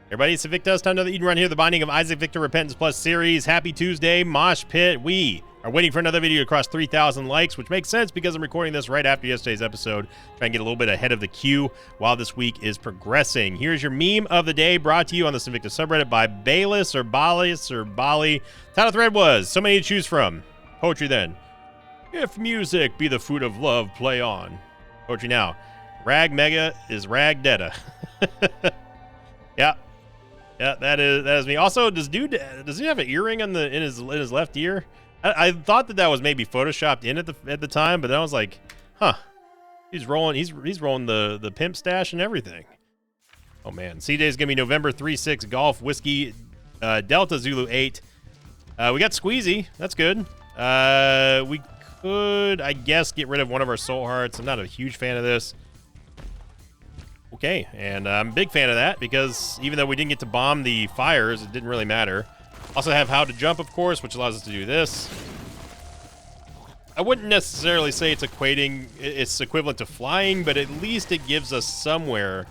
Everybody, it's Invictus. Time to know that Eden Run here, the Binding of Isaac Victor Repentance Plus series. Happy Tuesday, Mosh Pit. We are waiting for another video to cross 3,000 likes, which makes sense because I'm recording this right after yesterday's episode. Trying to get a little bit ahead of the queue while this week is progressing. Here's your meme of the day, brought to you on the Invictus subreddit by Bayless or Balis or Bali. Title thread was, so many to choose from. Poetry then. If music be the food of love, play on. Poetry now. Rag Mega is Rag Detta. Yeah. Yeah, that is me. Also, does he have an earring in his left ear? I thought that was maybe photoshopped in at the time, but then I was like, huh. He's rolling the pimp stash and everything. Oh man. C-Day is gonna be November 3-6 Golf Whiskey Delta Zulu 8. We got Squeezy. That's good. We could, I guess, get rid of one of our soul hearts. I'm not a huge fan of this. Okay, and I'm a big fan of that because even though we didn't get to bomb the fires, it didn't really matter. Also have how to jump, of course, which allows us to do this. I wouldn't necessarily say it's equivalent to flying, but at least it gives us somewhere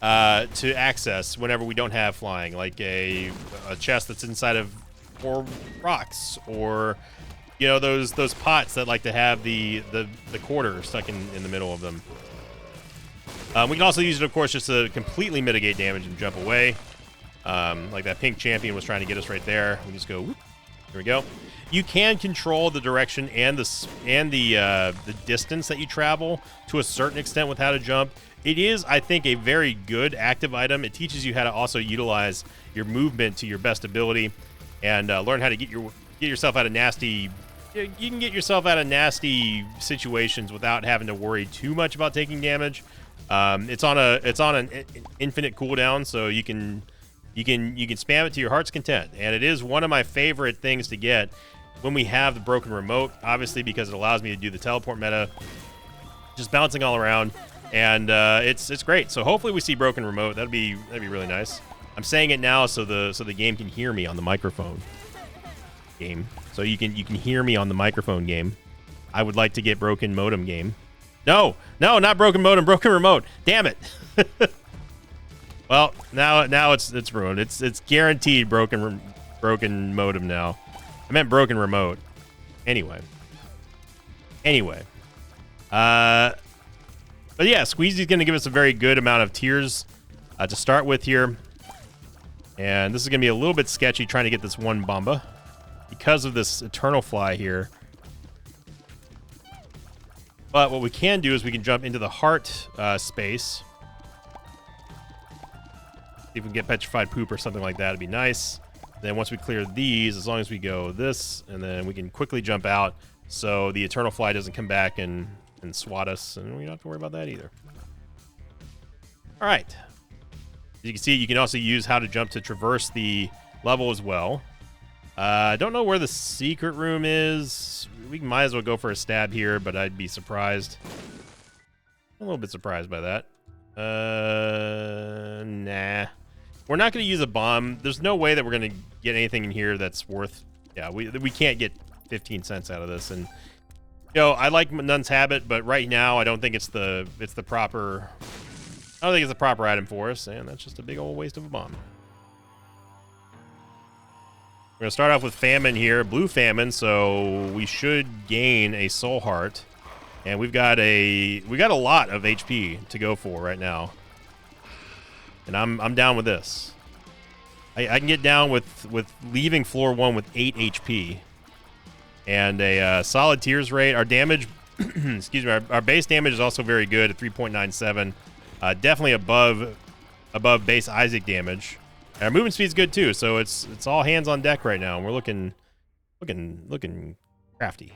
to access whenever we don't have flying, like a chest that's inside of 4 rocks, or you know those pots that like to have the quarter stuck in the middle of them. We can also use it, of course, just to completely mitigate damage and jump away. Like that pink champion was trying to get us right there. We just go, whoop. Here we go. You can control the direction and the distance that you travel to a certain extent with how to jump. It is, I think, a very good active item. It teaches you how to also utilize your movement to your best ability and learn how to get yourself out of nasty. You can get yourself out of nasty situations without having to worry too much about taking damage. It's on an infinite cooldown, so you can spam it to your heart's content, and it is one of my favorite things to get when we have the broken remote, obviously because it allows me to do the teleport meta, just bouncing all around, and it's great. So hopefully we see broken remote. That'd be really nice. I'm saying it now so the game can hear me on the microphone. Game, so you can hear me on the microphone. Game. I would like to get broken modem. Game. No, not broken modem, broken remote. Damn it. Well, now it's ruined. It's guaranteed broken modem now. I meant broken remote. Anyway. But yeah, Squeezy's going to give us a very good amount of tiers to start with here. And this is going to be a little bit sketchy trying to get this one Bomba because of this Eternal Fly here. But what we can do is we can jump into the heart space. See if we can get Petrified Poop or something like that. It'd be nice. Then once we clear these, as long as we go this, and then we can quickly jump out so the Eternal Fly doesn't come back and swat us, and we don't have to worry about that either. All right. As you can see, you can also use how to jump to traverse the level as well. I don't know where the secret room is. We might as well go for a stab here, but I'd be surprised. A little bit surprised by that. Nah. We're not going to use a bomb. There's no way that we're going to get anything in here that's worth... Yeah, we can't get 15 cents out of this. And, you know, I like Nun's Habit, but right now I don't think it's the proper... I don't think it's the proper item for us, and that's just a big old waste of a bomb. We're going to start off with Famine here, Blue Famine, so we should gain a Soul Heart. And we got a lot of HP to go for right now. And I'm down with this. I can get down with leaving floor 1 with 8 HP. And a solid tears rate. Our damage, excuse me, our base damage is also very good at 3.97. Definitely above base Isaac damage. Our movement speed's good too, so it's all hands on deck right now, and we're looking crafty.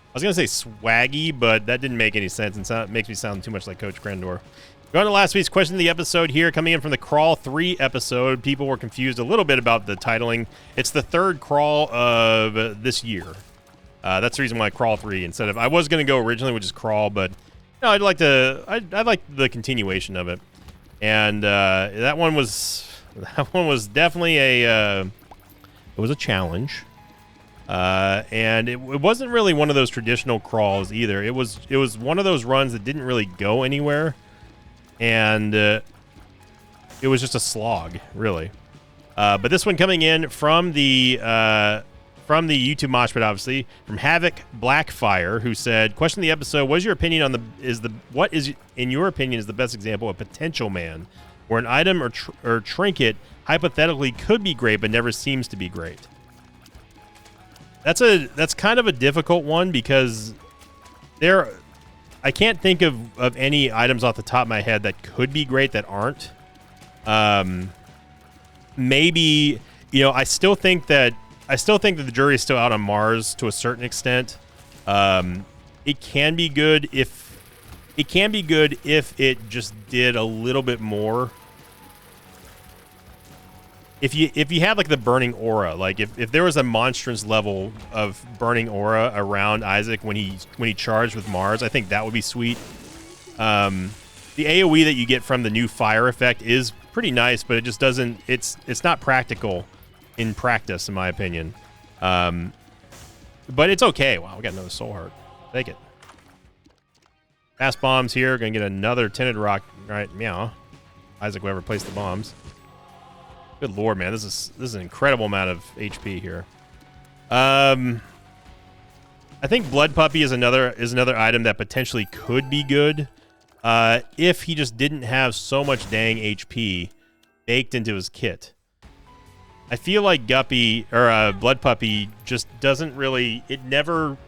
I was gonna say swaggy, but that didn't make any sense, and it makes me sound too much like Coach Grandor. Going to last week's question of the episode here, coming in from the Crawl 3 episode. People were confused a little bit about the titling. It's the 3rd crawl of this year. That's the reason why Crawl 3 instead of... I was going to go originally, which is Crawl, but no, I'd like the continuation of it. And that one was definitely it was a challenge. And it wasn't really one of those traditional crawls either. It was one of those runs that didn't really go anywhere, and it was just a slog, really. But this one coming in from the YouTube mosh pit, obviously, from Havoc Blackfire, who said, "Question the episode: what is your opinion on what is in your opinion is the best example of potential man, where an item or trinket hypothetically could be great but never seems to be great?" That's kind of a difficult one because I can't think of any items off the top of my head that could be great that aren't. Maybe, I still think that the jury is still out on Mars to a certain extent. It can be good if it just did a little bit more. If you had like the burning aura, like if there was a monstrous level of burning aura around Isaac when he charged with Mars, I think that would be sweet. The AoE that you get from the new fire effect is pretty nice, but it just doesn't. It's not practical in practice, in my opinion. But it's okay. Wow, we got another soul heart. Take it. Fast bombs here. Gonna get another tinted rock. All right, meow. Isaac, whoever placed the bombs. Good lord, man, this is an incredible amount of HP here. I think Blood Puppy is another item that potentially could be good if he just didn't have so much dang HP baked into his kit. I feel like Guppy or Blood Puppy just doesn't really. It never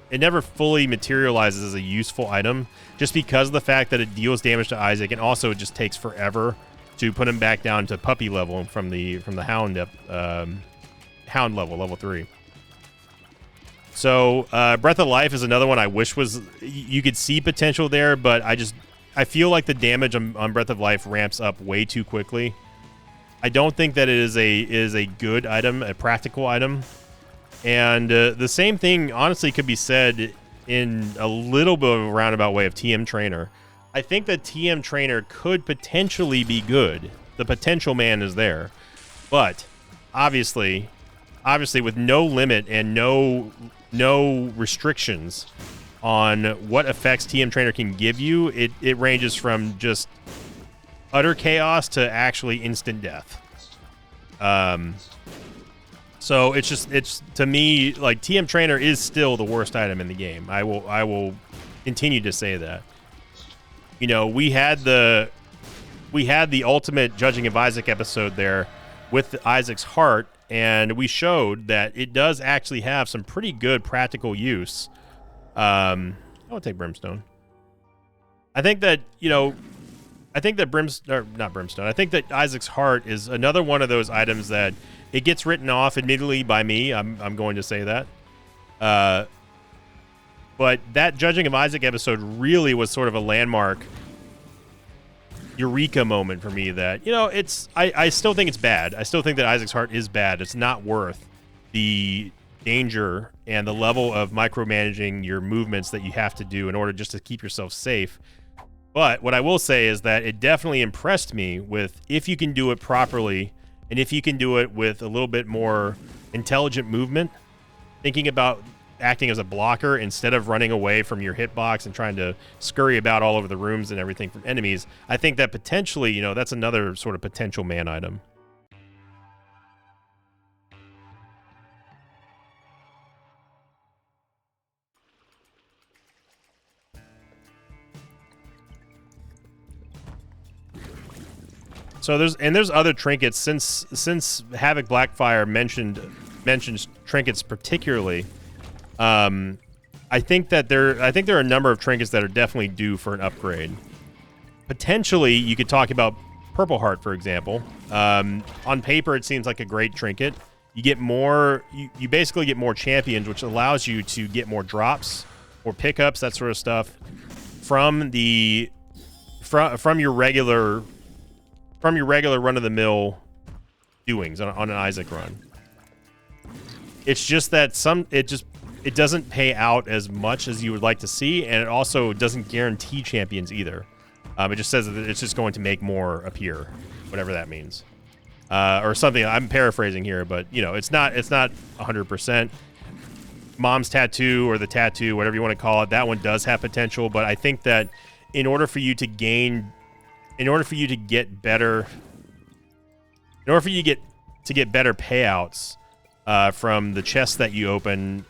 fully materializes as a useful item, just because of the fact that it deals damage to Isaac, and also it just takes forever to put him back down to puppy level from the Hound level 3. So Breath of Life is another one I wish you could see potential there, but I feel like the damage on Breath of Life ramps up way too quickly. I don't think that it is a good item, a practical item, and the same thing honestly could be said in a little bit of a roundabout way of TM Trainer. I think that TM Trainer could potentially be good. The potential man is there. But obviously with no limit and no restrictions on what effects TM Trainer can give you, it ranges from just utter chaos to actually instant death. So it's to me, like, TM Trainer is still the worst item in the game. I will continue to say that. We had the ultimate Judging of Isaac episode there with Isaac's heart, and we showed that it does actually have some pretty good practical use. I'll take Brimstone. I think that Isaac's heart is another one of those items that it gets written off, admittedly, by me. I'm going to say that. But that Judging of Isaac episode really was sort of a landmark eureka moment for me that, I still think it's bad. I still think that Isaac's heart is bad. It's not worth the danger and the level of micromanaging your movements that you have to do in order just to keep yourself safe. But what I will say is that it definitely impressed me with if you can do it properly and if you can do it with a little bit more intelligent movement, thinking about acting as a blocker instead of running away from your hitbox and trying to scurry about all over the rooms and everything from enemies. I think that potentially, that's another sort of potential man item. So there's other trinkets since Havoc Blackfire mentions trinkets particularly. I think there are a number of trinkets that are definitely due for an upgrade. Potentially, you could talk about Purple Heart, for example. On paper, it seems like a great trinket. You get more. You basically get more champions, which allows you to get more drops or pickups, that sort of stuff, from your regular run-of-the-mill doings on an Isaac run. It's just that it doesn't pay out as much as you would like to see, and it also doesn't guarantee champions either. It just says that it's just going to make more appear, whatever that means, or something. I'm paraphrasing here, but it's not 100%. Mom's Tattoo or the Tattoo, whatever you want to call it, that one does have potential, but I think that in order for you to get better, in order for you to get better payouts from the chests that you open,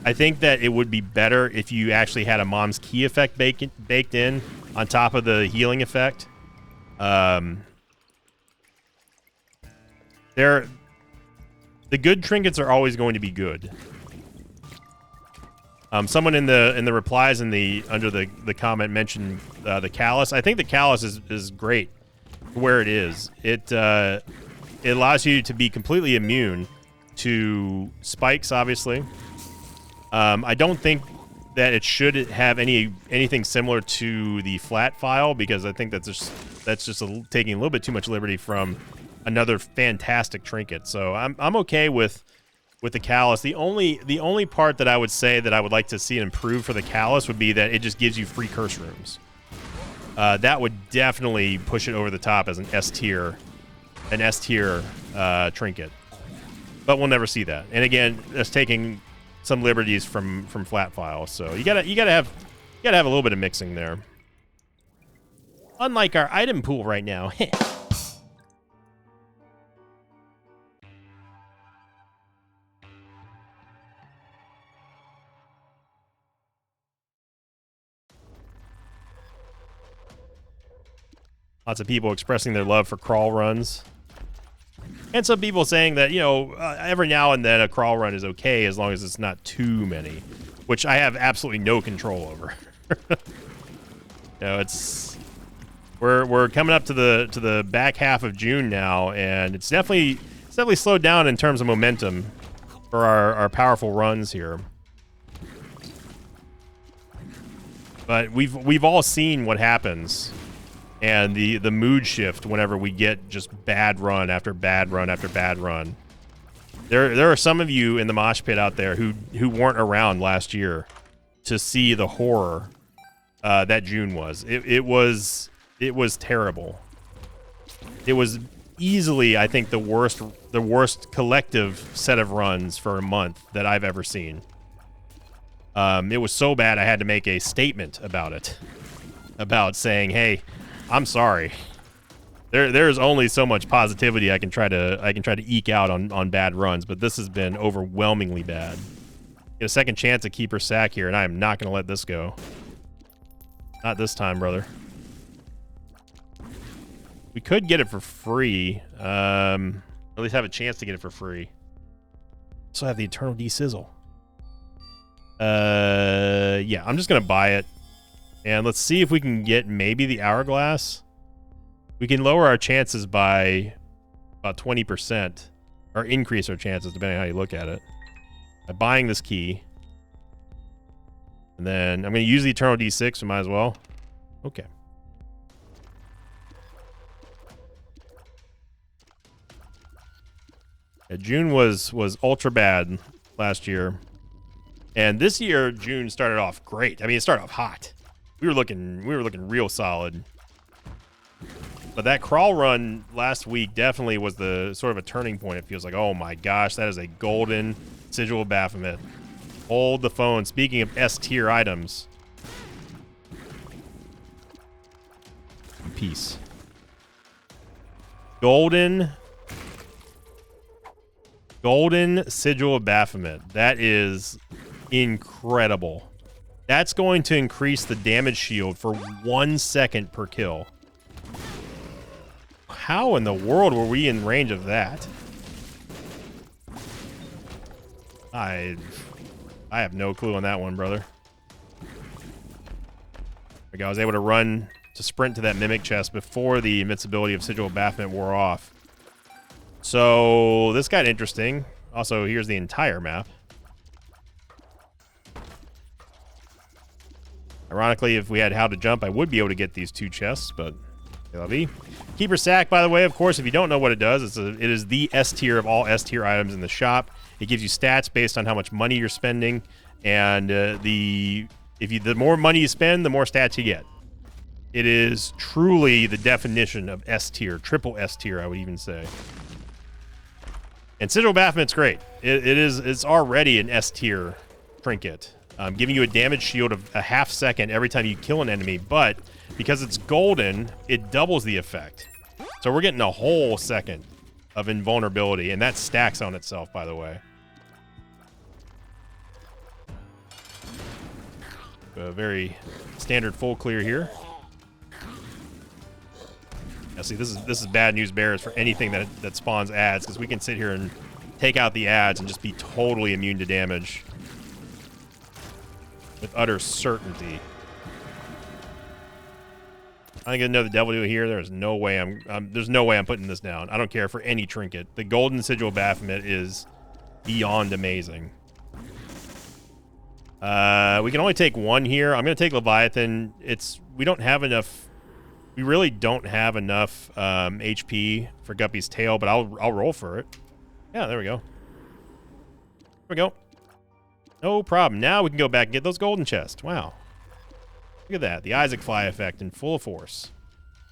I think that it would be better if you actually had a Mom's Key effect baked in on top of the healing effect. The good trinkets are always going to be good. Someone in the replies under the comment mentioned the Callus. I think the Callus is great for where it is. It allows you to be completely immune to spikes, obviously. I don't think that it should have anything similar to the flat file, because I think that's just taking a little bit too much liberty from another fantastic trinket. So I'm okay with the Callus. The only part that I would say that I would like to see improve for the Callus would be that it just gives you free curse rooms. That would definitely push it over the top as an S tier trinket. But we'll never see that. And again, that's taking some liberties from flat file. So you gotta have a little bit of mixing there. Unlike our item pool right now. Lots of people expressing their love for crawl runs. And some people saying that, every now and then a crawl run is okay as long as it's not too many, which I have absolutely no control over. We're coming up to the back half of June now, and it's definitely slowed down in terms of momentum for our powerful runs here. But we've all seen what happens. And the mood shift whenever we get just bad run after bad run after bad run. There are some of you in the mosh pit out there who weren't around last year to see the horror that June was. It was terrible. It was easily, I think, the worst collective set of runs for a month that I've ever seen. It was so bad I had to make a statement about it, about saying, hey, I'm sorry. There's only so much positivity I can try to eke out on bad runs, but this has been overwhelmingly bad. Get a second chance at Keeper Sack here, and I am not going to let this go. Not this time, brother. We could get it for free. At least have a chance to get it for free. So I have the Eternal Desizzle. Yeah, I'm just going to buy it. And let's see if we can get maybe the Hourglass. We can lower our chances by about 20%, or increase our chances, depending on how you look at it, by buying this key. And then I'm going to use the Eternal D6, so might as well. Okay. Yeah, June was ultra bad last year. And this year, June started off great. I mean, it started off hot. We were looking real solid. But that crawl run last week definitely was the sort of a turning point. It feels like, oh my gosh, that is a golden Sigil of Baphomet. Hold the phone. Speaking of S tier items. Peace. Golden Sigil of Baphomet. That is incredible. That's going to increase the damage shield for 1 second per kill. How in the world were we in range of that? I have no clue on that one, brother. I was able to sprint to that Mimic chest before the invincibility of Sigil of Baphomet wore off. So this got interesting. Also, here's the entire map. Ironically, if we had How to Jump, I would be able to get these two chests, but LV. Keeper Sack, by the way, of course, if you don't know what it does, it is the S tier of all S tier items in the shop. It gives you stats based on how much money you're spending, and the more money you spend, the more stats you get. It is truly the definition of S tier, triple S tier, I would even say. And Sigil Baphomet's great. It's already an S tier trinket, giving you a damage shield of a half second every time you kill an enemy, but because it's golden, it doubles the effect. So we're getting a whole second of invulnerability, and that stacks on itself, by the way. A very standard full clear here. Now, see, this is bad news bears for anything that spawns ads, because we can sit here and take out the ads and just be totally immune to damage with utter certainty. I think another devil deal here. There's no way I'm putting this down. I don't care for any trinket. The golden sigil Baphomet is beyond amazing. We can only take one here. I'm going to take Leviathan. We don't have enough. We really don't have enough HP for Guppy's tail, but I'll roll for it. Yeah, there we go. There we go. No problem. Now we can go back and get those golden chests. Wow. Look at that. The Isaac Fly effect in full force.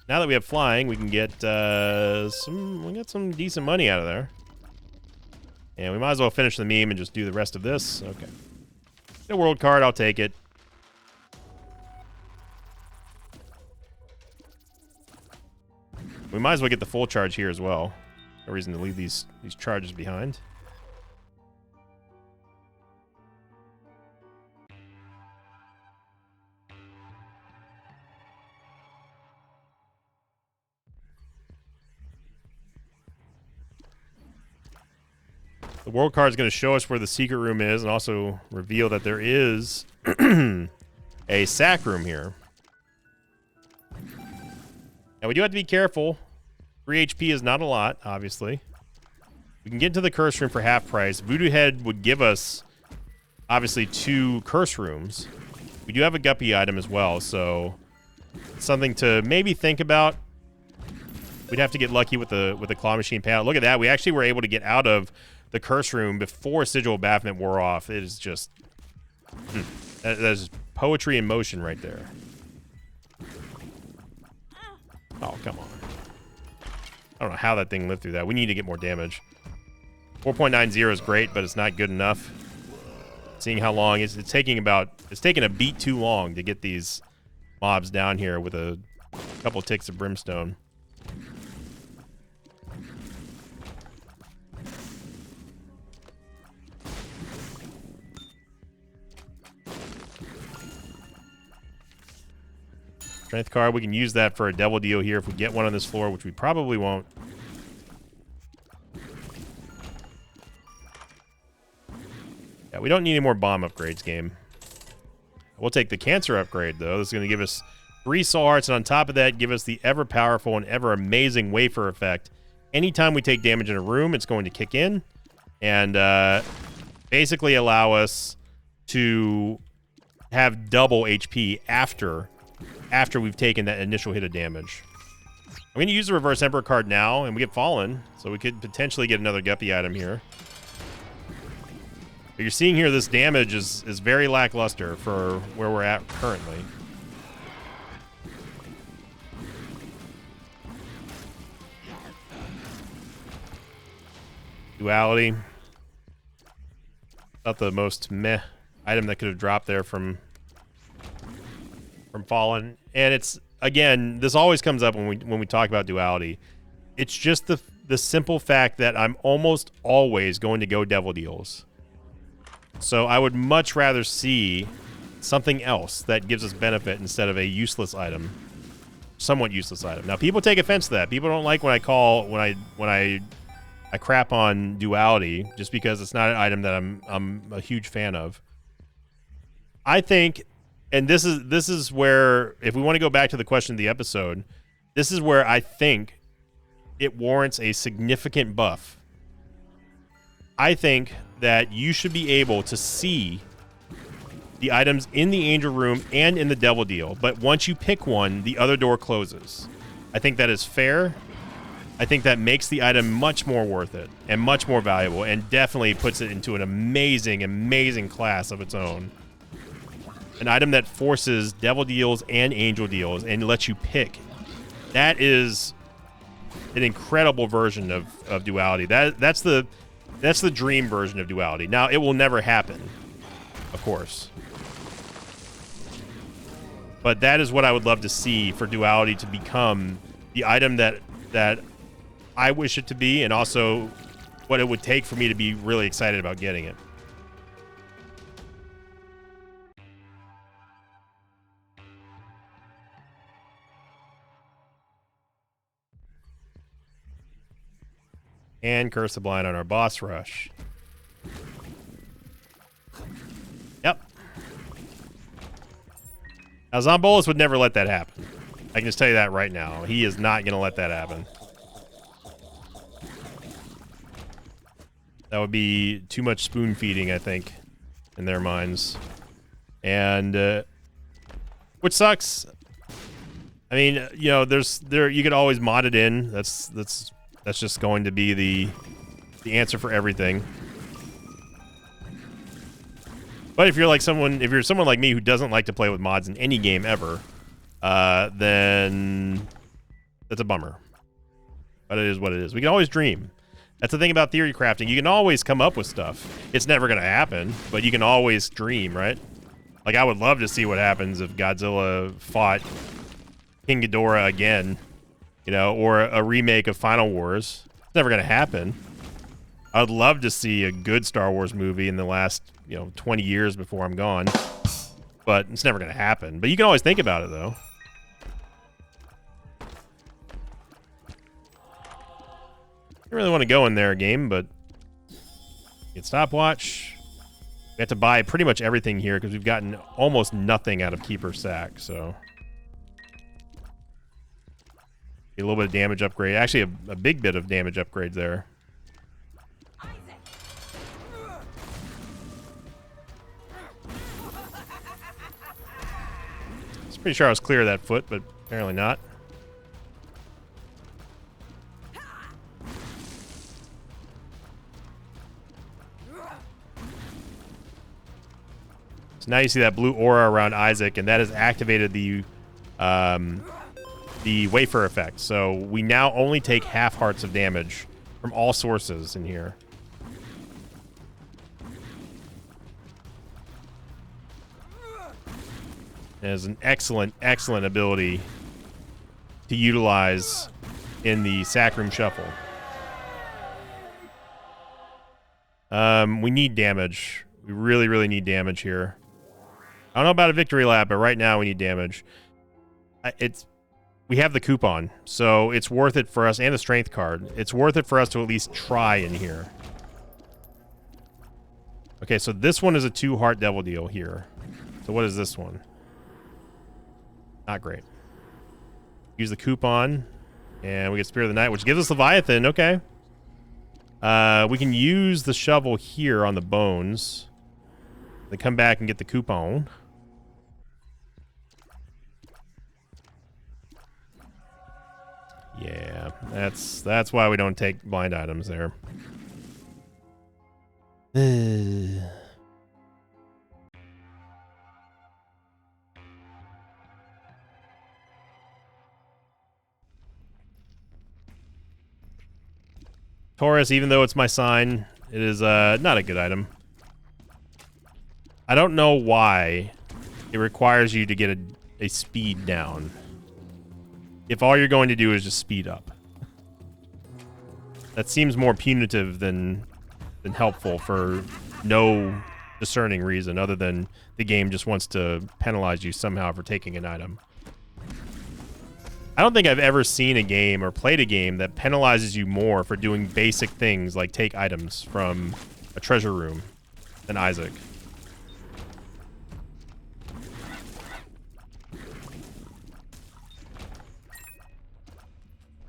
Now that we have flying, we can get some decent money out of there. And we might as well finish the meme and just do the rest of this. Okay. The world card, I'll take it. We might as well get the full charge here as well. No reason to leave these charges behind. The world card is going to show us where the secret room is and also reveal that there is a sack room here. Now, we do have to be careful. 3 HP is not a lot, obviously. We can get into the curse room for half price. Voodoo Head would give us, obviously, 2 curse rooms. We do have a Guppy item as well, so something to maybe think about. We'd have to get lucky with the claw machine payout. Look at that. We actually were able to get out of the curse room before Sigil of Baphomet wore off. It is just... that is poetry in motion right there. Oh, come on. I don't know how that thing lived through that. We need to get more damage. 4.90 is great, but it's not good enough. Seeing how long it's taking a beat too long to get these mobs down here with a couple ticks of brimstone. Strength card, we can use that for a devil deal here if we get one on this floor, which we probably won't. Yeah, we don't need any more bomb upgrades, game. We'll take the cancer upgrade, though. This is going to give us 3 soul hearts, and on top of that, give us the ever-powerful and ever-amazing wafer effect. Anytime we take damage in a room, it's going to kick in and basically allow us to have double HP after we've taken that initial hit of damage. I'm going to use the Reverse Emperor card now, and we get Fallen, so we could potentially get another Guppy item here. But you're seeing here this damage is very lackluster for where we're at currently. Duality. Not the most meh item that could have dropped there from Fallen. And it's, again, this always comes up when we talk about duality. It's just the simple fact that I'm almost always going to go devil deals. So I would much rather see something else that gives us benefit instead of a useless item. Somewhat useless item. Now, people take offense to that. People don't like when I crap on duality just because it's not an item that I'm a huge fan of. I think, and this is where, if we want to go back to the question of the episode, this is where I think it warrants a significant buff. I think that you should be able to see the items in the angel room and in the devil deal, but once you pick one, the other door closes. I think that is fair. I think that makes the item much more worth it and much more valuable, and definitely puts it into an amazing, amazing class of its own. An item that forces devil deals and angel deals and lets you pick. That is an incredible version of duality. That's the dream version of duality. Now, it will never happen. of course. But that is what I would love to see for Duality to become the item that I wish it to be, and also what it would take for me to be really excited about getting it. And Curse the Blind on our boss rush. Yep. Now, Zombolis would never let that happen. I can just tell you that right now. He is not going to let that happen. That would be too much spoon feeding, I think, in their minds. And, which sucks. I mean, you know, you could always mod it in. That's just going to be the answer for everything. But if you're someone like me who doesn't like to play with mods in any game ever, then that's a bummer. But it is what it is. We can always dream. That's the thing about theory crafting. You can always come up with stuff. It's never going to happen, but you can always dream, right? Like, I would love to see what happens if Godzilla fought King Ghidorah again, you know, or a remake of Final Wars. It's never going to happen. I'd love to see a good Star Wars movie in the last, 20 years before I'm gone. But it's never going to happen. But you can always think about it, though. I really want to go in there, game, but get stopwatch. We have to buy pretty much everything here because we've gotten almost nothing out of Keeper Sack, so. Get a little bit of damage upgrade. Actually, a big bit of damage upgrade there. I was pretty sure I was clear of that foot, but apparently not. So now you see that blue aura around Isaac, and that has activated the wafer effect. So we now only take half hearts of damage from all sources in here. It has an excellent, excellent ability to utilize in the Sacrum Shuffle. We need damage. We really, really need damage here. I don't know about a victory lap, but right now we need damage. We have the coupon, so it's worth it for us, and the strength card. It's worth it for us to at least try in here. Okay, so this one is a 2-heart devil deal here. So what is this one? Not great. Use the coupon, and we get Spirit of the Night, which gives us Leviathan. Okay. We can use the shovel here on the bones. Then come back and get the coupon. Yeah, that's why we don't take blind items there. Taurus, even though it's my sign, it is not a good item. I don't know why it requires you to get a speed down. If all you're going to do is just speed up. That seems more punitive than helpful for no discerning reason other than the game just wants to penalize you somehow for taking an item. I don't think I've ever seen a game or played a game that penalizes you more for doing basic things like take items from a treasure room than Isaac.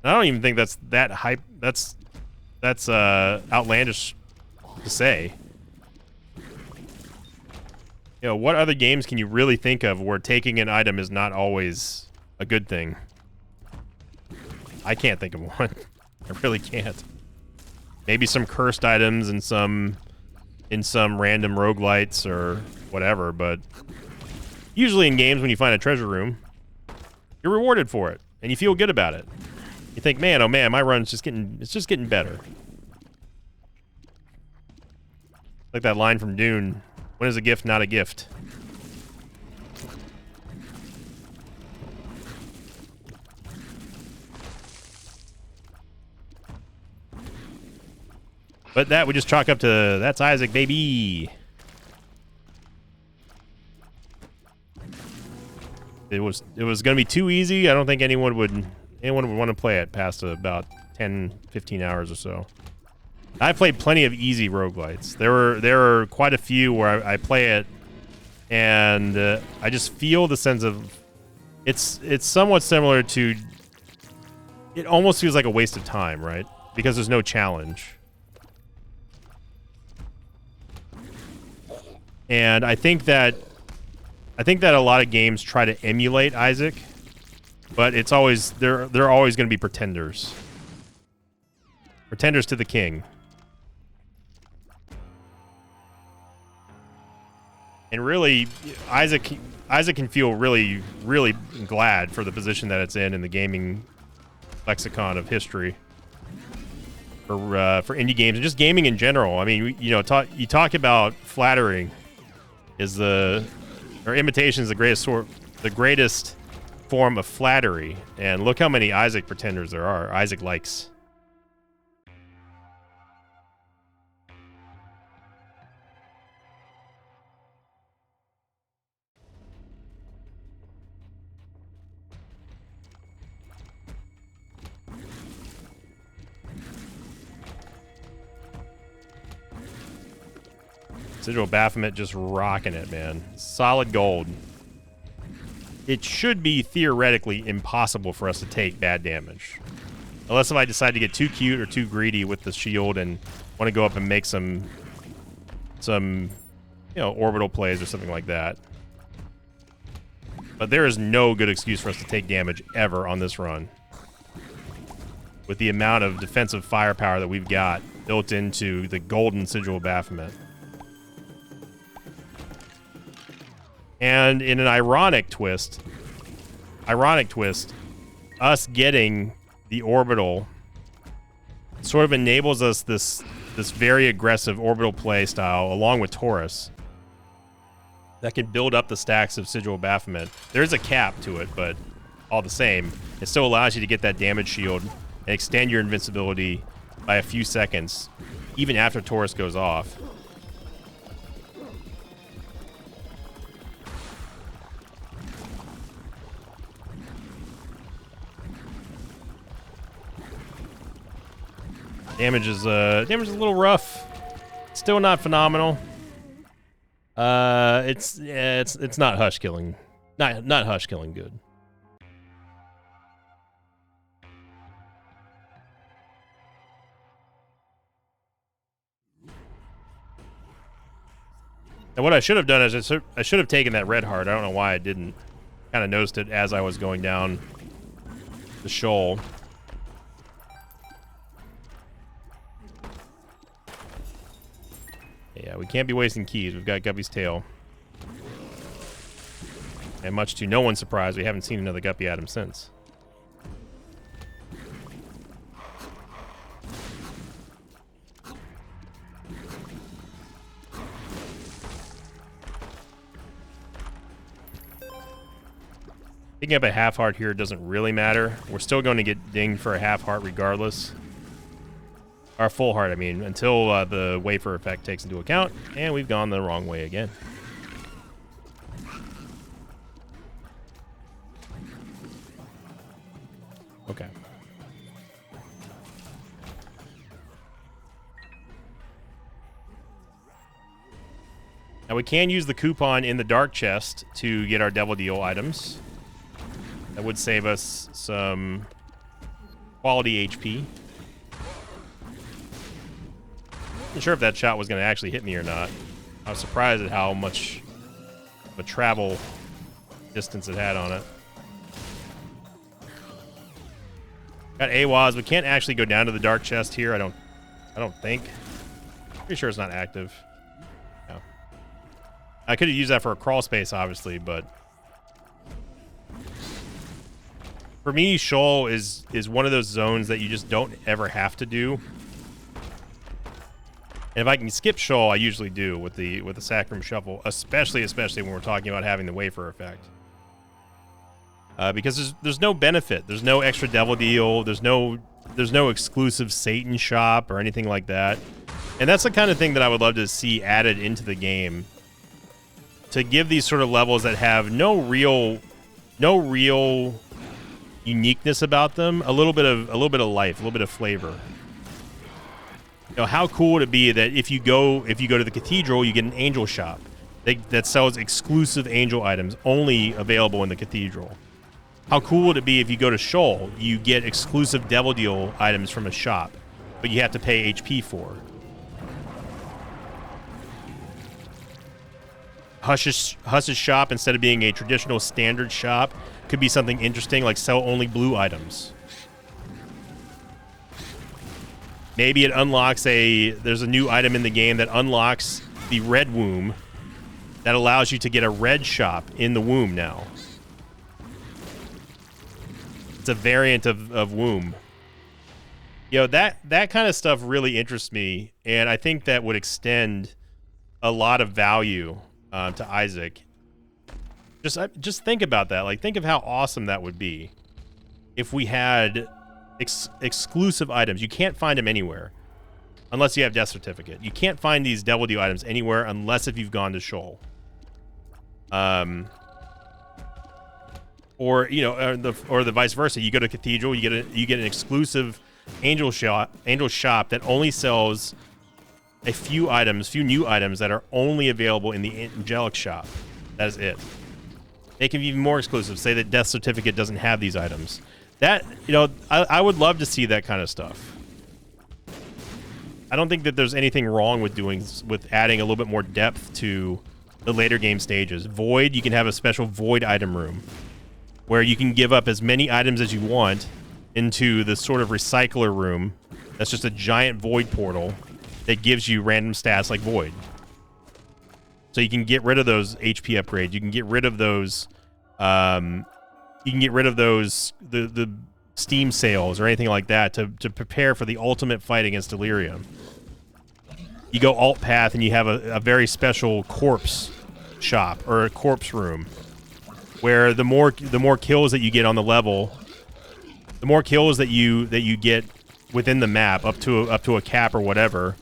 I don't even think that's that hype. That's outlandish to say. You know, what other games can you really think of where taking an item is not always a good thing? I can't think of one. I really can't. Maybe some cursed items in some random roguelites or whatever, but usually in games when you find a treasure room, you're rewarded for it and you feel good about it. You think, man, oh man, my run's just getting better. Like that line from Dune When is a gift not a gift? But that we just chalk up to that's Isaac, baby. It was going to be too easy. I don't think anyone would want to play it past about 10, 15 hours or so. I played plenty of easy roguelites. There were quite a few where I play it, and I just feel the sense of it's somewhat similar to. It almost feels like a waste of time, right? Because there's no challenge. And I think that a lot of games try to emulate Isaac, but it's always they're always going to be pretenders. Pretenders to the king. And really, Isaac can feel really, really glad for the position that it's in the gaming lexicon of history for indie games and just gaming in general. I mean, you talk about flattering or imitation is the greatest form of flattery, and look how many Isaac pretenders there are. Isaac likes. Sigil Baphomet just rocking it, man. Solid gold. It should be theoretically impossible for us to take bad damage. Unless if I decide to get too cute or too greedy with the shield and want to go up and make some orbital plays or something like that. But there is no good excuse for us to take damage ever on this run. With the amount of defensive firepower that we've got built into the golden Sigil Baphomet. And in an ironic twist, us getting the orbital sort of enables us this very aggressive orbital play style along with Taurus that can build up the stacks of Sigil Baphomet. There's a cap to it, but all the same, it still allows you to get that damage shield and extend your invincibility by a few seconds, even after Taurus goes off. Damage is a little rough. Still not phenomenal. It's not hush killing. Not hush killing good. And what I should have done is I should have taken that red heart. I don't know why I didn't. Kind of noticed it as I was going down the shoal. Yeah, we can't be wasting keys. We've got Guppy's tail. And much to no one's surprise, we haven't seen another Guppy Atom since. Picking up a half heart here doesn't really matter. We're still going to get dinged for a half heart regardless. Our full heart, I mean, until the wafer effect takes into account, and we've gone the wrong way again. Okay. Now we can use the coupon in the dark chest to get our Devil Deal items. That would save us some quality HP. Not sure if that shot was going to actually hit me or not. I was surprised at how much of a travel distance it had on it. Got AWAS. We can't actually go down to the dark chest here. I don't think. Pretty sure it's not active. No. I could have used that for a crawl space, obviously, but for me, Shoal is one of those zones that you just don't ever have to do. And if I can skip Shoal, I usually do with the Sacrum Shuffle, especially when we're talking about having the wafer effect. Because there's no benefit. There's no extra Devil Deal. There's no exclusive Satan shop or anything like that. And that's the kind of thing that I would love to see added into the game, to give these sort of levels that have no real uniqueness about them a little bit of life, a little bit of flavor. You know, how cool would it be that if you go to the cathedral, you get an angel shop that sells exclusive angel items only available in the cathedral? How cool would it be if you go to Shoal, you get exclusive Devil Deal items from a shop, but you have to pay HP for? Hush's shop, instead of being a traditional standard shop, could be something interesting, like sell only blue items. Maybe it unlocks there's a new item in the game that unlocks the red womb that allows you to get a red shop in the womb now. It's a variant of womb. You know, that kind of stuff really interests me, and I think that would extend a lot of value to Isaac. Just think about that. Like, think of how awesome that would be if we had exclusive items. You can't find them anywhere unless you have Death Certificate. You can't find these Devil Deal items anywhere unless if you've gone to Shoal. Or, you know, or the vice versa. You go to Cathedral, you get an exclusive angel shop that only sells a few new items that are only available in the Angelic shop. That is it. They can be even more exclusive. Say that Death Certificate doesn't have these items. That, you know, I would love to see that kind of stuff. I don't think that there's anything wrong with adding a little bit more depth to the later game stages. Void, you can have a special Void item room where you can give up as many items as you want into the sort of recycler room. That's just a giant Void portal that gives you random stats like Void. So you can get rid of those HP upgrades. You can get rid of those. The Steam sales or anything like that to prepare for the ultimate fight against Delirium. You go alt path and you have a very special corpse shop or a corpse room, where the more kills that you get on the level, the more kills that you get within the map up to a cap or whatever,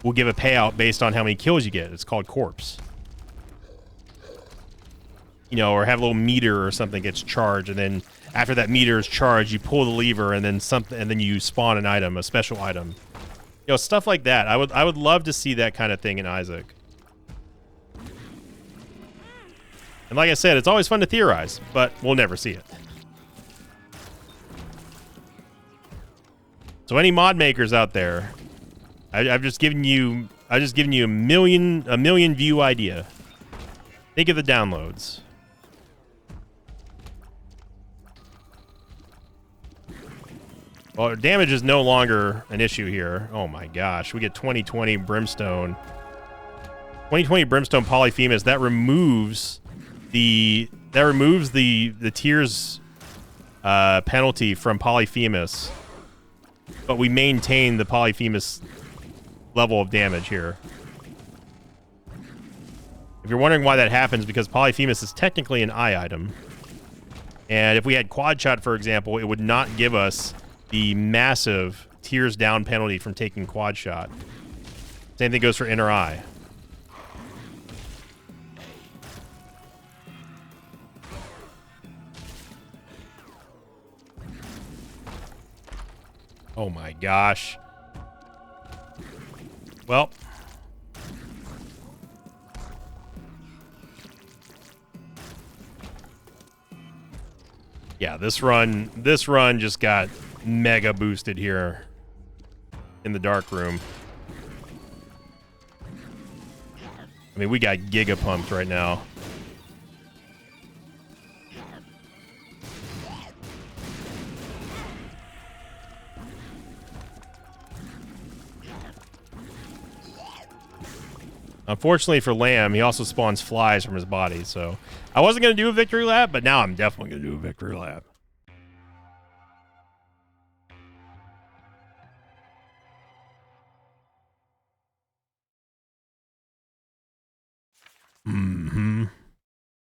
will give a payout based on how many kills you get. It's called corpse. You know, or have a little meter or something gets charged, and then after that meter is charged, you pull the lever, and then you spawn an item, a special item. You know, stuff like that. I would love to see that kind of thing in Isaac. And like I said, it's always fun to theorize, but we'll never see it. So any mod makers out there, I've just given you a million view idea. Think of the downloads. Well, damage is no longer an issue here. Oh my gosh, we get 2020 Brimstone. 2020 Brimstone Polyphemus, that removes the tears penalty from Polyphemus, but we maintain the Polyphemus level of damage here. If you're wondering why that happens, because Polyphemus is technically an eye item, and if we had Quad Shot, for example, it would not give us the massive tears down penalty from taking Quad Shot. Same thing goes for Inner Eye. Oh my gosh. Well, yeah, this run just got mega boosted here in the dark room. I mean, we got giga pumped right now. Unfortunately for Lamb, he also spawns flies from his body, so I wasn't going to do a victory lap, but now I'm definitely going to do a victory lap. Mm-hmm.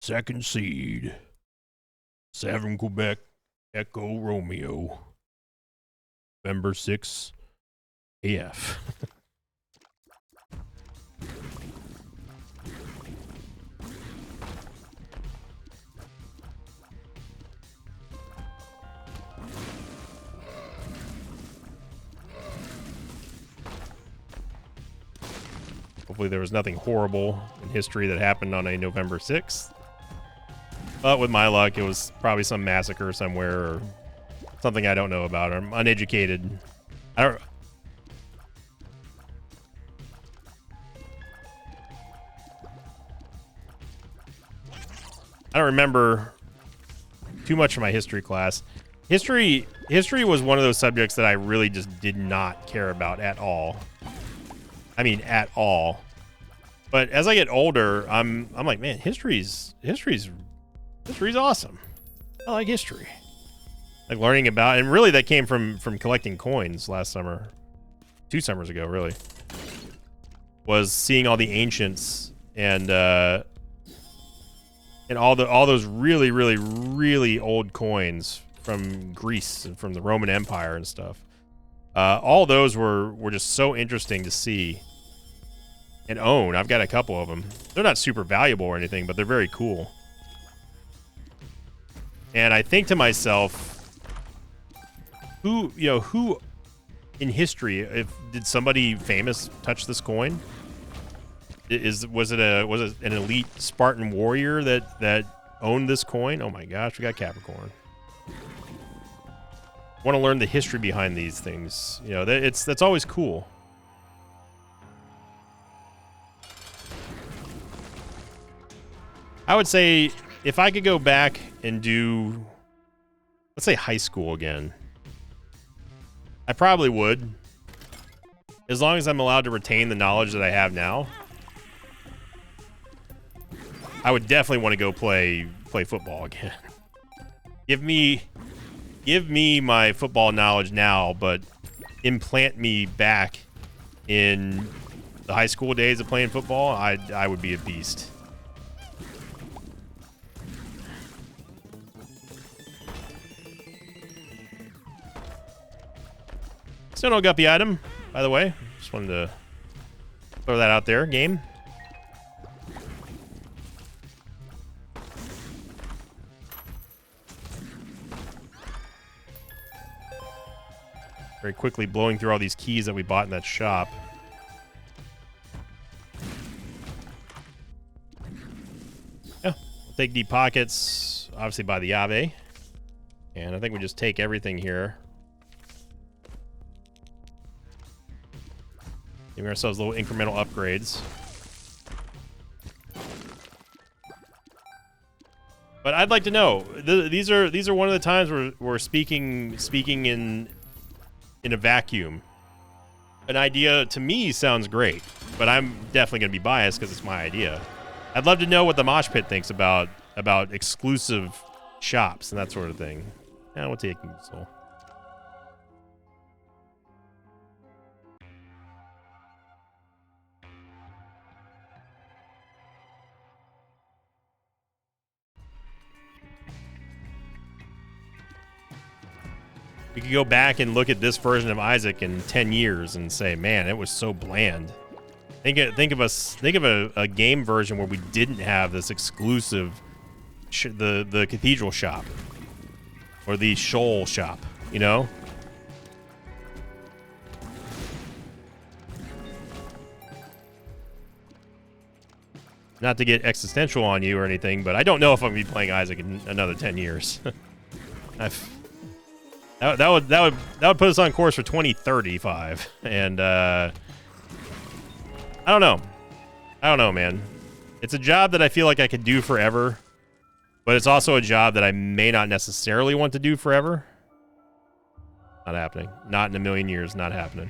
Second seed. 7 Quebec Echo Romeo. November 6 AF. Hopefully there was nothing horrible in history that happened on a November 6th. But with my luck, it was probably some massacre somewhere or something I don't know about. I'm uneducated. I don't remember too much of my history class. History was one of those subjects that I really just did not care about at all. I mean, at all. But as I get older, I'm like, man, history's awesome. I like history. Like learning about, and really that came from collecting coins last summer. 2 summers ago, really. Was seeing all the ancients and all those really, really, really old coins from Greece and from the Roman Empire and stuff. All those were just so interesting to see and own. I've got a couple of them. They're not super valuable or anything, but they're very cool. And I think to myself, who in history, did somebody famous touch this coin? Was it an elite Spartan warrior that owned this coin? Oh my gosh, we got Capricorn. Want to learn the history behind these things. You know, that's always cool. I would say if I could go back and do, let's say, high school again, I probably would. As long as I'm allowed to retain the knowledge that I have now, I would definitely want to go play football again. Give me my football knowledge now, but implant me back in the high school days of playing football, I would be a beast. Still no guppy item, by the way. Just wanted to throw that out there. Game. Very quickly blowing through all these keys that we bought in that shop. Yeah, we'll take deep pockets, obviously by the Ave. And I think we just take everything here. Giving ourselves little incremental upgrades. But I'd like to know, these are one of the times where we're speaking in a vacuum. An idea to me sounds great, but I'm definitely going to be biased because it's my idea. I'd love to know what the Mosh Pit thinks about exclusive shops and that sort of thing. Yeah, we'll take Soul. We could go back and look at this version of Isaac in 10 years and say, man, it was so bland. Think of a game version where we didn't have this exclusive, the cathedral shop or the shoal shop, you know? Not to get existential on you or anything, but I don't know if I'm gonna be playing Isaac in another 10 years. That would put us on course for 2035, and I don't know, man. It's a job that I feel like I could do forever, but it's also a job that I may not necessarily want to do forever. Not happening. Not in a million years. Not happening.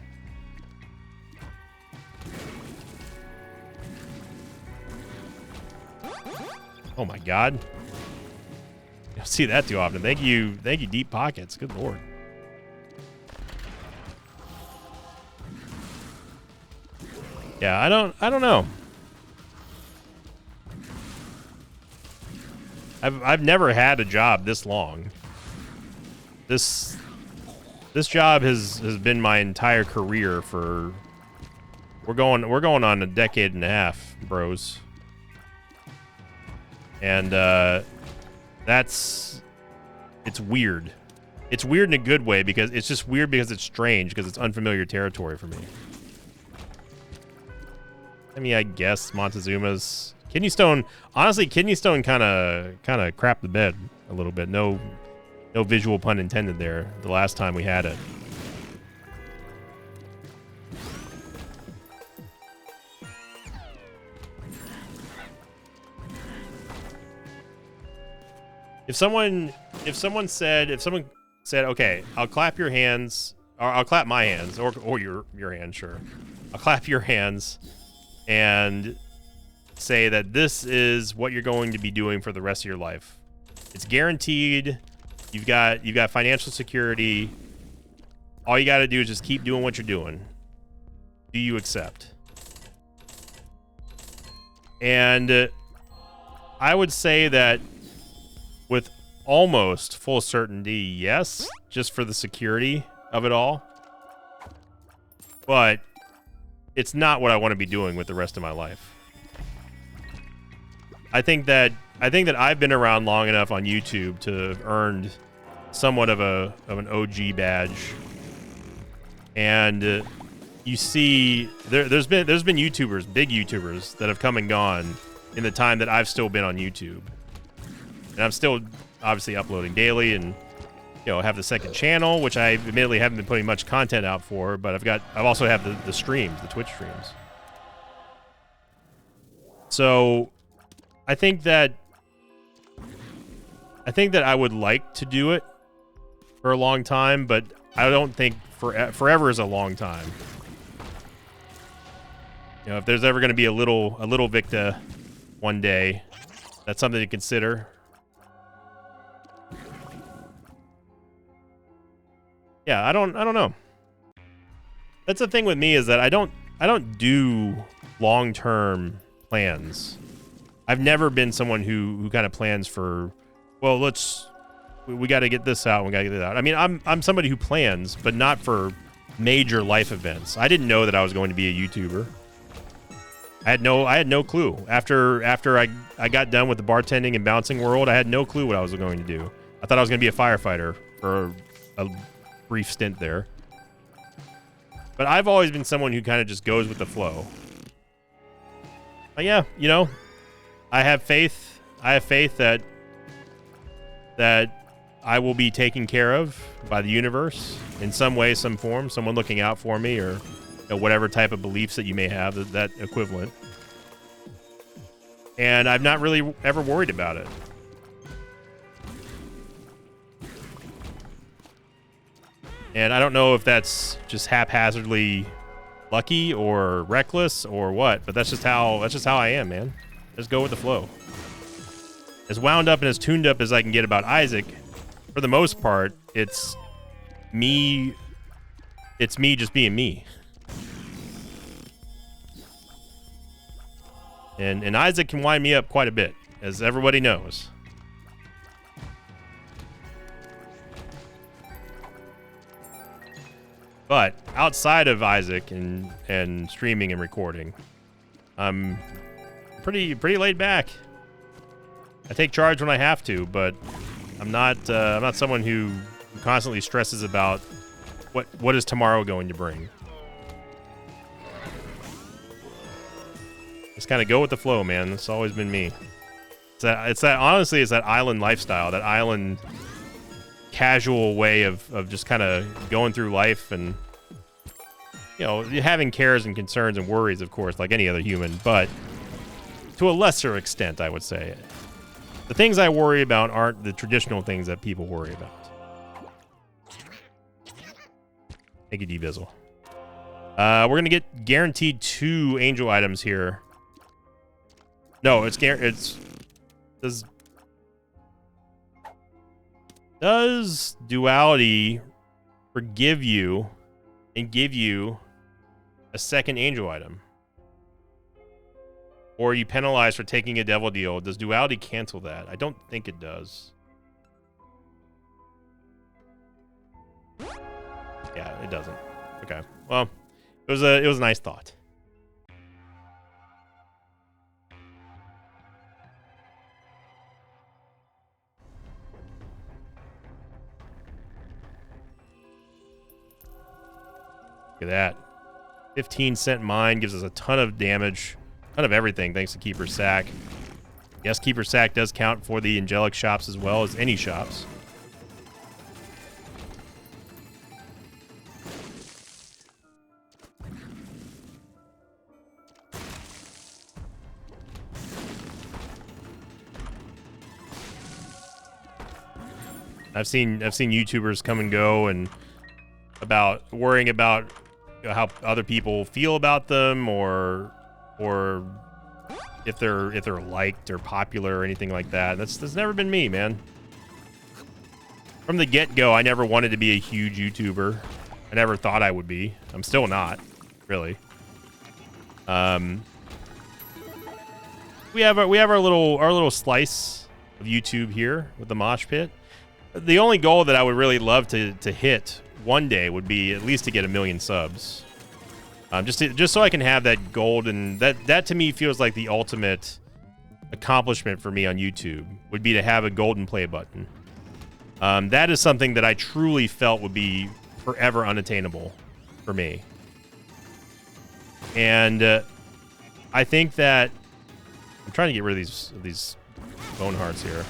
Oh my God. You don't see that too often. Thank you, Deep Pockets. Good Lord. Yeah, I don't know. I've never had a job this long. This job has been my entire career for we're going on a decade and a half, bros. And it's weird. It's weird in a good way because it's just weird because it's strange because it's unfamiliar territory for me. I mean, I guess Montezuma's Kidney Stone. Honestly, Kidney Stone kind of crapped the bed a little bit. No visual pun intended there. The last time we had it. If someone said, okay, I'll clap your hands, or I'll clap my hands, or your hands, sure. I'll clap your hands and say that this is what you're going to be doing for the rest of your life. It's guaranteed. You've got financial security. All you got to do is just keep doing what you're doing. Do you accept? And I would say that with almost full certainty, yes, just for the security of it all. But it's not what I want to be doing with the rest of my life. I think that I've been around long enough on YouTube to have earned somewhat of an OG badge. And you see, there's been YouTubers, big YouTubers, that have come and gone in the time that I've still been on YouTube. And I'm still obviously uploading daily, and have the second channel, which I admittedly haven't been putting much content out for, but I've also have the streams, the Twitch streams. So I think that I would like to do it for a long time, but I don't think forever is a long time. If there's ever going to be a little Victa one day, that's something to consider. Yeah, I don't know. That's the thing with me, is that I don't do long-term plans. I've never been someone who kind of plans for, well, we got to get this out, we got to get that out. I mean, I'm somebody who plans, but not for major life events. I didn't know that I was going to be a YouTuber. I had no clue. After I got done with the bartending and bouncing world, I had no clue what I was going to do. I thought I was going to be a firefighter for a brief stint there. But I've always been someone who kind of just goes with the flow. But yeah, I have faith. I have faith that I will be taken care of by the universe in some way, some form, someone looking out for me, or whatever type of beliefs that you may have, that equivalent. And I've not really ever worried about it. And I don't know if that's just haphazardly lucky or reckless or what, but that's just how I am, man. Just go with the flow. As wound up and as tuned up as I can get about Isaac, for the most part, it's me just being me. And Isaac can wind me up quite a bit, as everybody knows. But outside of Isaac and streaming and recording, I'm pretty laid back. I take charge when I have to, but I'm not someone who constantly stresses about what is tomorrow going to bring. Just kind of go with the flow, man. It's always been me. It's that honestly, it's that island lifestyle, that island casual way of just kind of going through life, and having cares and concerns and worries, of course, like any other human, but to a lesser extent, I would say. The things I worry about aren't the traditional things that people worry about. Thank you, D-Bizzle. We're going to get guaranteed 2 angel items here. No, does duality forgive you and give you a second angel item? Or are you penalized for taking a devil deal? Does duality cancel that? I don't think it does. Yeah, it doesn't. Okay. Well, it was a nice thought. Look at that. 15-cent mine gives us a ton of damage, ton of everything thanks to Keeper's Sack. Yes, Keeper's Sack does count for the angelic shops as well as any shops. I've seen YouTubers come and go and about worrying about how other people feel about them or if they're liked or popular or anything like that. That's never been me, man. From the get-go, I never wanted to be a huge YouTuber. I never thought I would be. I'm still not, really. We have our little slice of YouTube here with the Mosh Pit. The only goal that I would really love to hit one day would be at least to get 1 million subs. Just so I can have that golden, that to me feels like the ultimate accomplishment for me on YouTube would be to have a golden play button. That is something that I truly felt would be forever unattainable for me. And I think that I'm trying to get rid of these bone hearts here.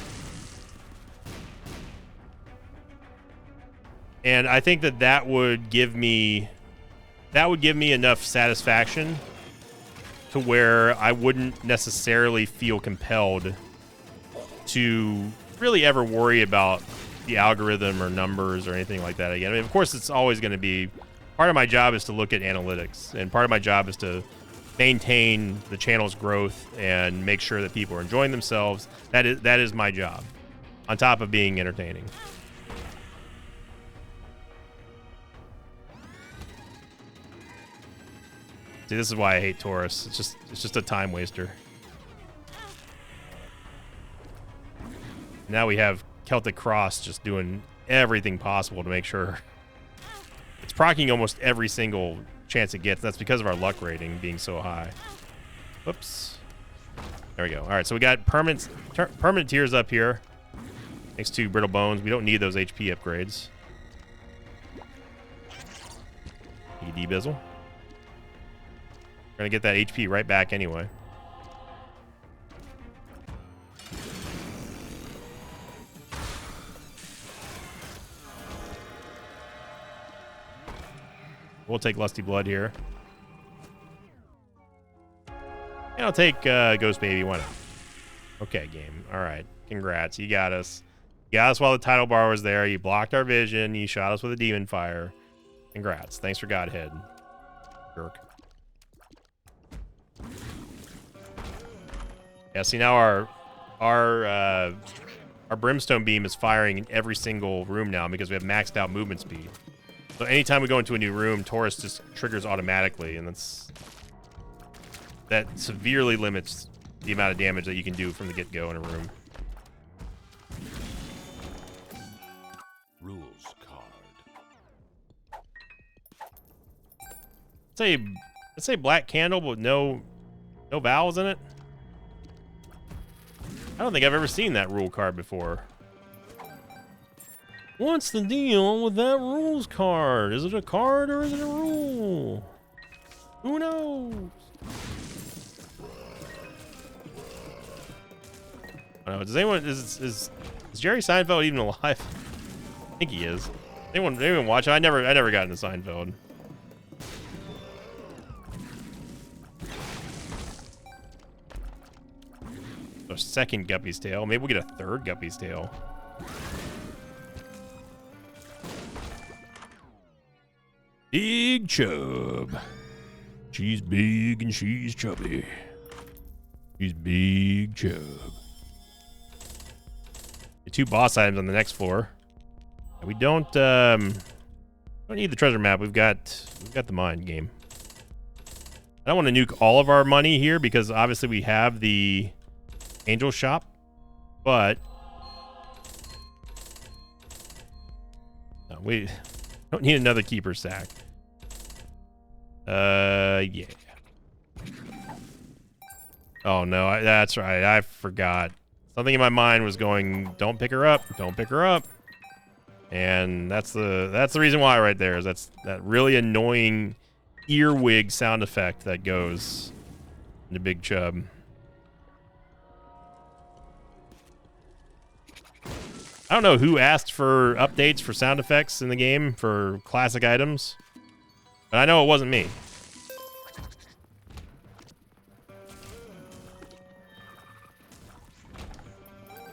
And I think that would give me enough satisfaction to where I wouldn't necessarily feel compelled to really ever worry about the algorithm or numbers or anything like that again. I mean, of course, it's always going to be part of my job is to look at analytics, and part of my job is to maintain the channel's growth and make sure that people are enjoying themselves. That is my job, on top of being entertaining. See, this is why I hate Taurus. It's just a time waster. Now we have Celtic Cross just doing everything possible to make sure it's proccing almost every single chance it gets. That's because of our luck rating being so high. Whoops. There we go. All right, so we got permanent tears up here next to Brittle Bones. We don't need those HP upgrades. ED Bizzle. We're gonna get that HP right back anyway. We'll take Lusty Blood here. And I'll take Ghost Baby. Why not? Okay, game. All right. Congrats. You got us. You got us while the title bar was there. You blocked our vision. You shot us with a Demon Fire. Congrats. Thanks for Godhead. Jerk. Yeah, see now our Brimstone Beam is firing in every single room now because we have maxed out movement speed. So anytime we go into a new room, Taurus just triggers automatically, and that severely limits the amount of damage that you can do from the get-go in a room. Rules card. Let's say Black Candle, but no vowels in it. I don't think I've ever seen that rule card before. What's the deal with that rules card? Is it a card or is it a rule? Who knows? I don't know. Does anyone is Jerry Seinfeld even alive? I think he is. Anyone watch it? I never got into Seinfeld. A second Guppy's Tail. Maybe we'll get a third Guppy's Tail. Big Chub. She's big and she's chubby. She's Big Chub. The 2 boss items on the next floor. We don't need the treasure map. We've got the mind game. I don't want to nuke all of our money here because obviously we have the Angel Shop, but no, we don't need another Keeper Sack. Yeah. Oh no, that's right. I forgot. Something in my mind was going, don't pick her up, don't pick her up. And that's the reason why right there is that really annoying earwig sound effect that goes into Big Chub. I don't know who asked for updates for sound effects in the game for classic items, but I know it wasn't me.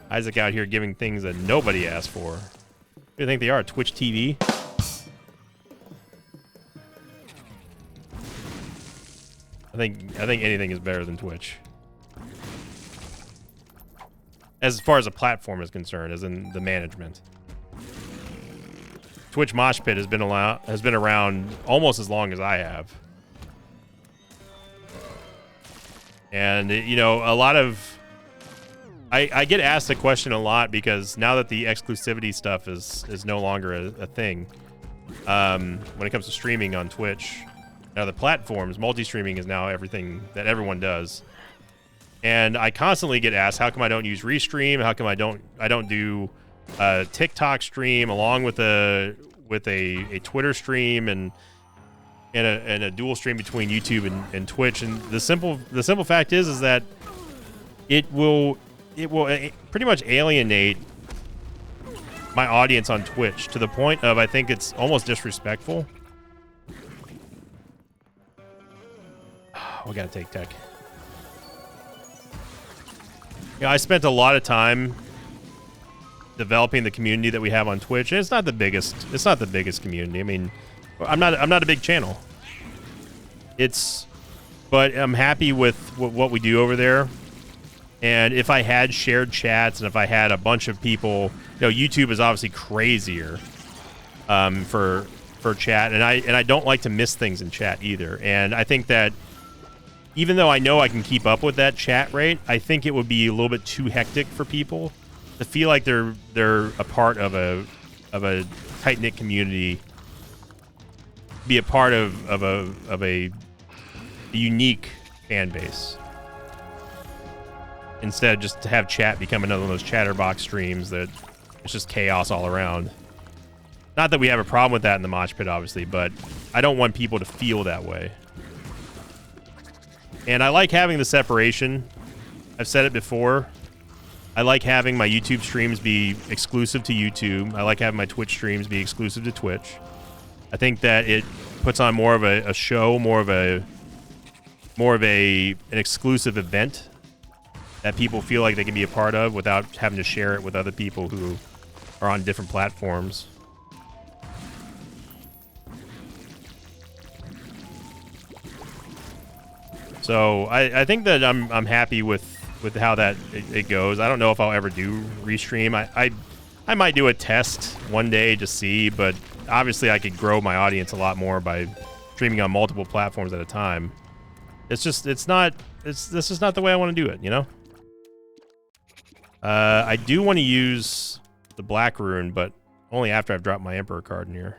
Isaac out here giving things that nobody asked for. Who do you think they are? Twitch TV? I think anything is better than Twitch. As far as a platform is concerned, as in the management. Twitch Mosh Pit has been around almost as long as I have. And you know, a lot of I get asked the question a lot because now that the exclusivity stuff is no longer a thing, when it comes to streaming on Twitch, now the platforms, multi-streaming is now everything that everyone does. And I constantly get asked, how come I don't use Restream? How come I don't do a TikTok stream along with a Twitter stream and a dual stream between YouTube and Twitch? And the simple fact is that it will pretty much alienate my audience on Twitch to the point of I think it's almost disrespectful. We gotta take tech. Yeah, I spent a lot of time developing the community that we have on Twitch, and it's not the biggest community. I mean, I'm not a big channel. But I'm happy with what we do over there. And if I had shared chats and if I had a bunch of people, you know, YouTube is obviously crazier for chat, and I don't like to miss things in chat either. And I think that even though I know I can keep up with that chat rate, I think it would be a little bit too hectic for people to feel like they're a part of a tight-knit community, be a part of a unique fan base. Instead, just to have chat become another one of those chatterbox streams that it's just chaos all around. Not that we have a problem with that in the Mosh Pit, obviously, but I don't want people to feel that way. And I like having the separation. I've said it before. I like having my YouTube streams be exclusive to YouTube. I like having my Twitch streams be exclusive to Twitch. I think that it puts on more of a show, more of an exclusive event that people feel like they can be a part of without having to share it with other people who are on different platforms. So I think that I'm happy with how that it goes. I don't know if I'll ever do Restream. I might do a test one day to see, but obviously I could grow my audience a lot more by streaming on multiple platforms at a time. This is not the way I want to do it, you know? I do want to use the Black Rune, but only after I've dropped my Emperor card in here.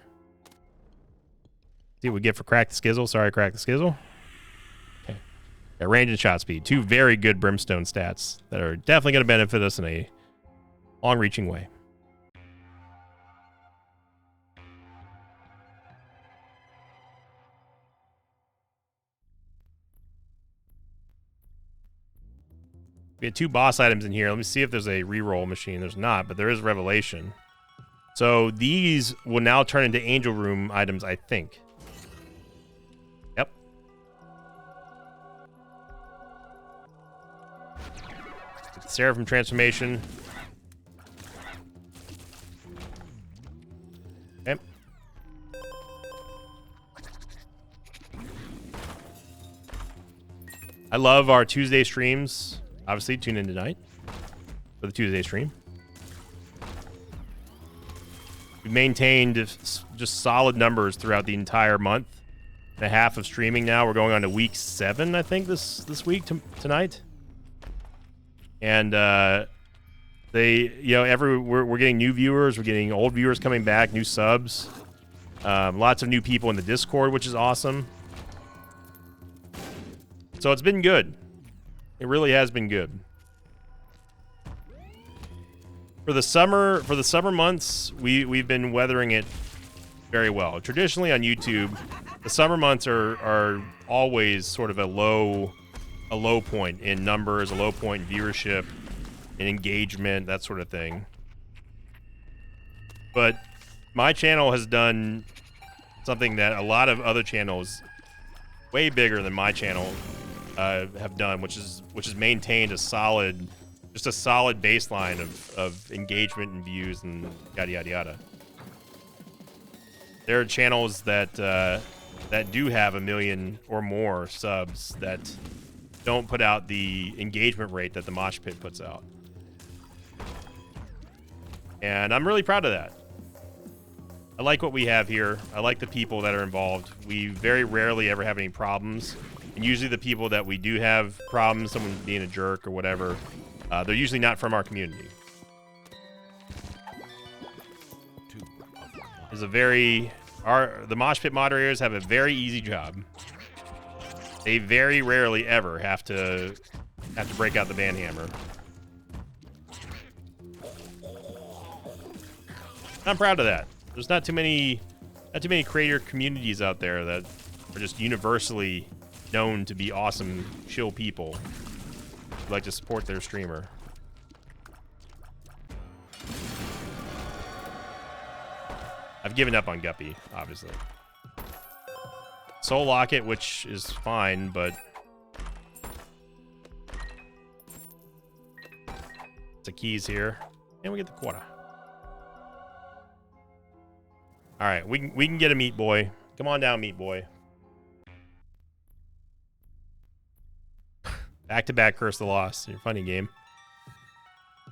See what we get for Crack the Skizzle. Sorry, Crack the Skizzle. Okay. Got range and shot speed. Two very good Brimstone stats that are definitely going to benefit us in a long-reaching way. We had two boss items in here. Let me see if there's a reroll machine. There's not, but there is Revelation. So these will now turn into Angel Room items, I think. Yep. Seraphim transformation. Okay. I love our Tuesday streams. Obviously, tune in tonight for the Tuesday stream. We maintained just solid numbers throughout the entire month. and a half of streaming now. We're going on to week 7, I think, this week tonight. And we're getting new viewers, we're getting old viewers coming back, new subs, lots of new people in the Discord, which is awesome. So it's been good. It really has been good. For the summer months, we've been weathering it very well. Traditionally on YouTube, the summer months are always sort of a low point in numbers, a low point in viewership, in engagement, that sort of thing. But my channel has done something that a lot of other channels way bigger than my channel have done, which is maintained a solid baseline of engagement and views and yada yada yada. There are channels that do have 1 million or more subs that don't put out the engagement rate that the Mosh Pit puts out, and I'm really proud of that. I like what we have here. I like the people that are involved. We very rarely ever have any problems. And usually the people that we do have problems, someone being a jerk or whatever, they're usually not from our community. The Mosh Pit moderators have a very easy job. They very rarely ever have to break out the ban hammer. I'm proud of that. There's not too many creator communities out there that are just universally known to be awesome, chill people who like to support their streamer. I've given up on Guppy, obviously. Soul Locket, which is fine, but it's the keys here, and we get the quota. All right, we can get a Meat Boy. Come on down, Meat Boy. Back-to-back Curse of the Lost. You're a funny game.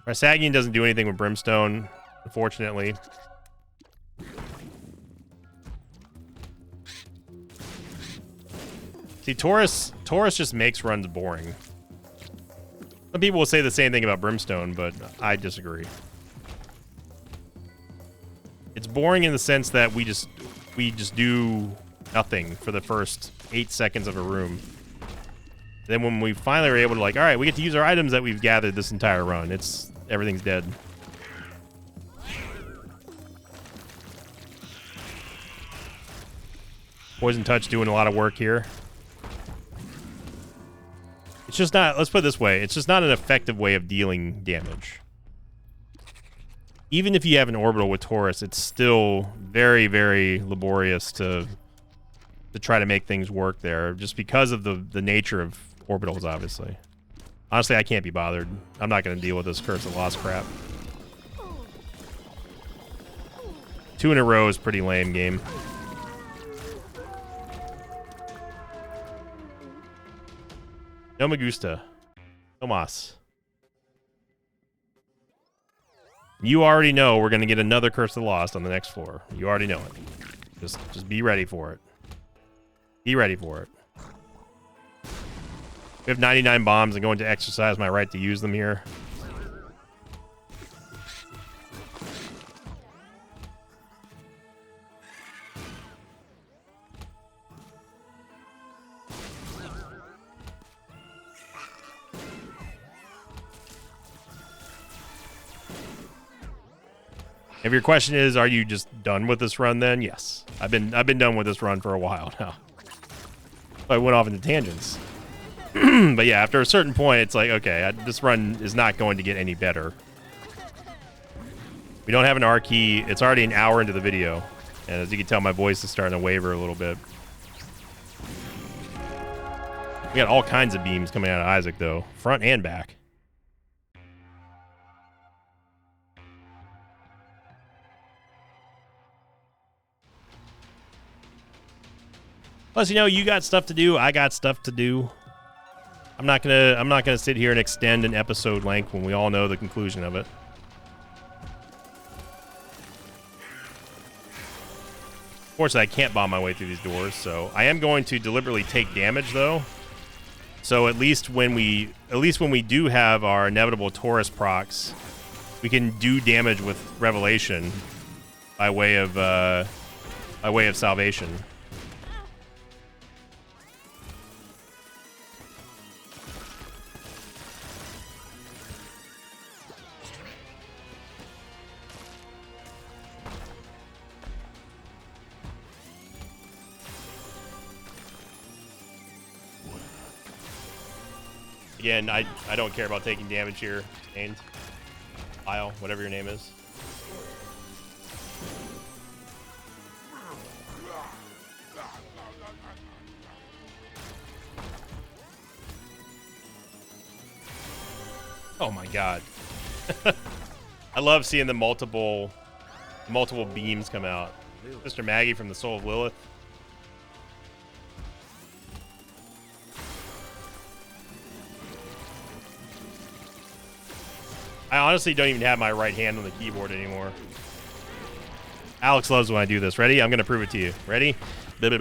Rasagian doesn't do anything with Brimstone, unfortunately. See, Taurus just makes runs boring. Some people will say the same thing about Brimstone, but I disagree. It's boring in the sense that we just do nothing for the first 8 seconds of a room. Then when we finally are able to, like, all right, we get to use our items that we've gathered this entire run, everything's dead. Poison Touch doing a lot of work here. It's just not, let's put it this way, it's just not an effective way of dealing damage. Even if you have an orbital with Taurus, it's still very, very laborious to try to make things work there, just because of the nature of orbitals, obviously. Honestly, I can't be bothered. I'm not going to deal with this Curse of Lost crap. 2 in a row is pretty lame game. No me gusta. No mas. You already know we're going to get another Curse of the Lost on the next floor. You already know it. Just be ready for it. Be ready for it. We have 99 bombs and going to exercise my right to use them here. If your question is, are you just done with this run then? Yes. I've been done with this run for a while now. I went off into tangents. But yeah, after a certain point, it's like, okay, this run is not going to get any better. We don't have an R key. It's already an hour into the video. And as you can tell, my voice is starting to waver a little bit. We got all kinds of beams coming out of Isaac, though. Front and back. Plus, you know, you got stuff to do. I got stuff to do. I'm not gonna sit here and extend an episode length when we all know the conclusion of it. Fortunately, I can't bomb my way through these doors, so I am going to deliberately take damage, though. So at least when we do have our inevitable Taurus procs, we can do damage with Revelation by way of salvation. Again, I don't care about taking damage here. And Lyle, whatever your name is. Oh my god. I love seeing the multiple beams come out. Mr. Maggie from the Soul of Lilith. I honestly don't even have my right hand on the keyboard anymore. Alex loves when I do this. Ready? I'm going to prove it to you. Ready? This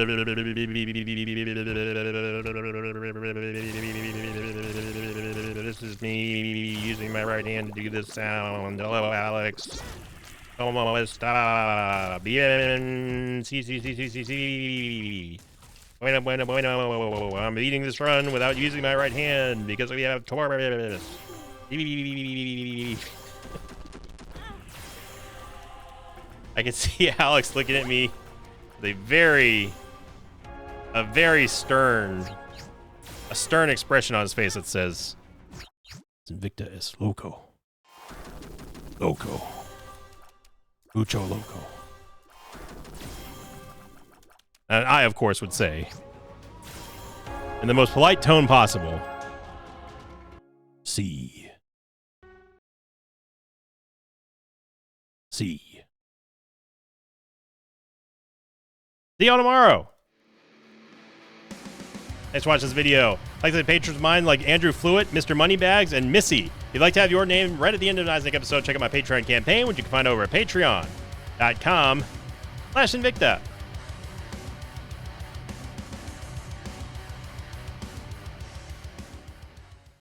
is me using my right hand to do this sound. Hello, Alex. Como está? Bien. Sí. Bueno. I'm beating this run without using my right hand because we have Taurus. I can see Alex looking at me with a very stern expression on his face that says, Invicta es loco. Mucho loco. And I, of course, would say, in the most polite tone possible, See. See you tomorrow. Thanks for watching this video. Like the patrons of mine like Andrew Fluitt, Mr. Moneybags, and Missy. If you'd like to have your name read at the end of tonight's episode, check out my Patreon campaign, which you can find over at patreon.com/Invicta.